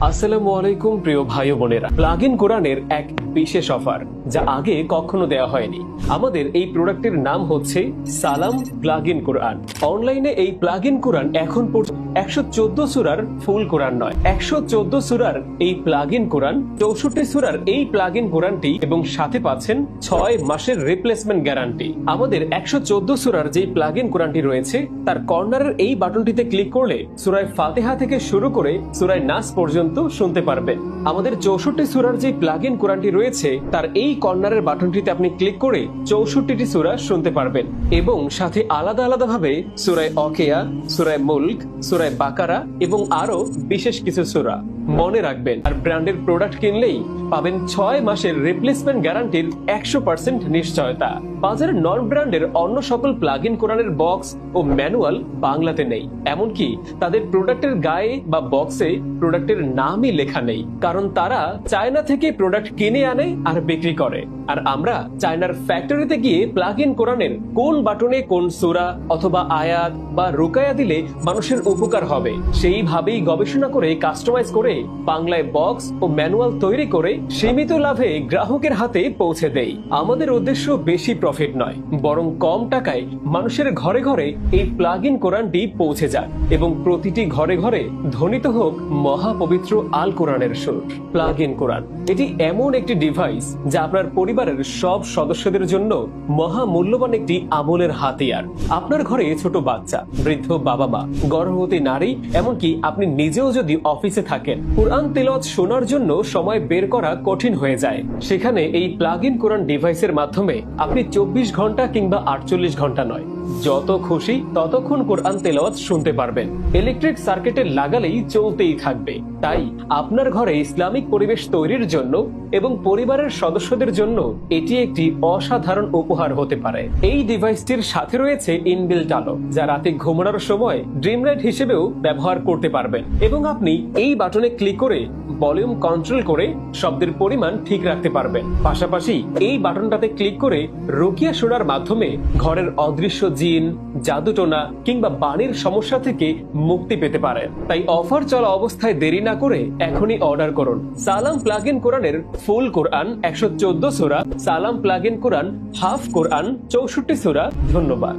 আসসালামু আলাইকুম প্রিয় ভাই ও বোনেরা, প্লাগ ইন কোরআনের এক বিশেষ অফার যা আগে কখনো দেওয়া হয়নি। আমাদের এই প্রোডাক্টের নাম হচ্ছে সালাম প্লাগ ইন কোরআন। অনলাইনে এই প্লাগ ইন কোরআন এখন পর্যন্ত 114 সূরার ফুল কোরআন নয়, 114 সূরার এই প্লাগ ইন কোরআন, 64 সূরার এই প্লাগ ইন কোরআনটি এবং সাথে পাচ্ছেন 6 মাসের রিপ্লেসমেন্ট গ্যারান্টি। আমাদের 114 সূরার যে প্লাগ ইন কোরআনটি রয়েছে তার কর্নারের এই বাটনটিতে ক্লিক করলে সূরা ফাতিহা থেকে শুরু করে সূরা নাস পর্যন্ত শুনতে পারবেন। আমাদের 64 সূরার যে প্লাগ ইন কোরআনটি রয়েছে তার এই কর্নারের বাটনটিতে আপনি ক্লিক করে 64টি সূরা শুনতে পারবেন এবং সাথে আলাদা আলাদা ভাবে সূরা ওয়াকিয়া, সূরা মুলক, সূরা বাকারা এবং আরো বিশেষ কিছু সূরা। মনে রাখবেন, আর ব্র্যান্ডের প্রোডাক্ট কিনলেই পাবেন 6 মাসের রিপ্লেসমেন্ট গ্যারান্টির 100% নিশ্চয়তা। বাজারের নন ব্র্যান্ডের অন্য সকল প্লাগ ইন কোরআনের বক্স ও ম্যানুয়াল বাংলাতে নেই, এমনকি তাদের প্রোডাক্টের গায়ে বা বক্সে প্রোডাক্টের নামই লেখা নেই, কারণ তারা চায়না থেকে প্রোডাক্ট কিনে আনে আর বিক্রি করে। আর আমরা চায়নার ফ্যাক্টরিতে গিয়ে প্লাগ ইন কোরআনের কোন বাটনে কোন সূরা অথবা আয়াত বা রুকায়া দিলে মানুষের উপকার হবে সেইভাবেই গবেষণা করে কাস্টমাইজ করে বাংলায় বক্স ও ম্যানুয়াল তৈরি করে সীমিত লাভে গ্রাহকের হাতে পৌঁছে দেই। আমাদের উদ্দেশ্য বেশি প্রফিট নয়, বরং কম টাকায় মানুষের ঘরে ঘরে এই প্লাগ ইন কোরআনটি পৌঁছে যাক এবং প্রতিটি ঘরে ঘরে ধ্বনিত হোক মহাপবিত্র আল কোরআনের সুর। প্লাগ ইন কোরআন এটি এমন একটি ডিভাইস যা আপনার পরিবারের সব সদস্যদের জন্য মহামূল্যবান একটি আমলের হাতিয়ার। আপনার ঘরে ছোট বাচ্চা, বৃদ্ধ বাবা মা, গর্ভবতী নারী, এমনকি আপনি নিজেও যদি অফিসে থাকেন, কোরআন তেলাওয়াত শোনার জন্য সময় বের করা কঠিন হয়ে যায়, সেখানে এই প্লাগ ইন কোরআন ডিভাইসের মাধ্যমে আপনি 24 ঘন্টা কিংবা 48 ঘন্টা নয়, যত খুশি ততক্ষণ কোরআন তেলাওয়াত শুনতে পারবেন। ইলেকট্রিক সার্কিটে লাগালেই চলতেই থাকবে। তাই আপনার ঘরে ইসলামিক পরিবেশ তৈরির জন্য এবং পরিবারের সদস্যদের জন্য এটি একটি অসাধারণ উপহার হতে পারে। এই ডিভাইসটির সাথে রয়েছে ইনবিল্ট আলো, যা রাতে ঘুমানোর সময় ড্রিম লাইট হিসেবেও ব্যবহার করতে পারবেন এবং আপনি এই বাটনে ক্লিক করে ভলিউম কন্ট্রোল করে শব্দের পরিমাণ ঠিক রাখতে পারবেন। পাশাপাশি এই বাটনটাতে ক্লিক করে রুকিয়া শোনার মাধ্যমে ঘরের অদৃশ্য জিন, জাদুটোনা কিংবা বাণীর সমস্যা থেকে মুক্তি পেতে পারেন। তাই অফার চলা অবস্থায় দেরি না করে এখনই অর্ডার করুন। সালাম প্লাগ ইন কোরআনের ফুল কোরআন 114 সূরা, সালাম প্লাগ ইন কোরআন হাফ কোরআন 64 সূরা। ধন্যবাদ।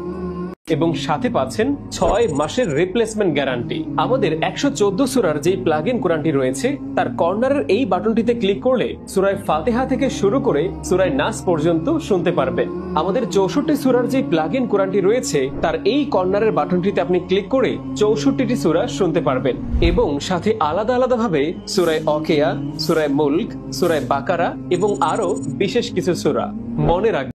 এবং সাথে পাচ্ছেন 6 মাসের রিপ্লেসমেন্ট গ্যারান্টি। আমাদের 114 সূরার যে প্লাগ ইন কোরআনটি রয়েছে তার কর্নারের এই বাটনটিতে ক্লিক করলে সূরা ফাতিহা থেকে শুরু করে সূরা নাস পর্যন্ত শুনতে পারবেন। আমাদের 64 সূরার যে প্লাগ ইন কোরআনটি রয়েছে তার এই কর্নারের বাটনটিতে আপনি ক্লিক করে 64টি সূরা শুনতে পারবেন এবং সাথে আলাদা আলাদা ভাবে সূরা ওয়াকিয়া, সূরা মুলক, সূরা বাকারা এবং আরো বিশেষ কিছু সূরা। মনে রাখবেন,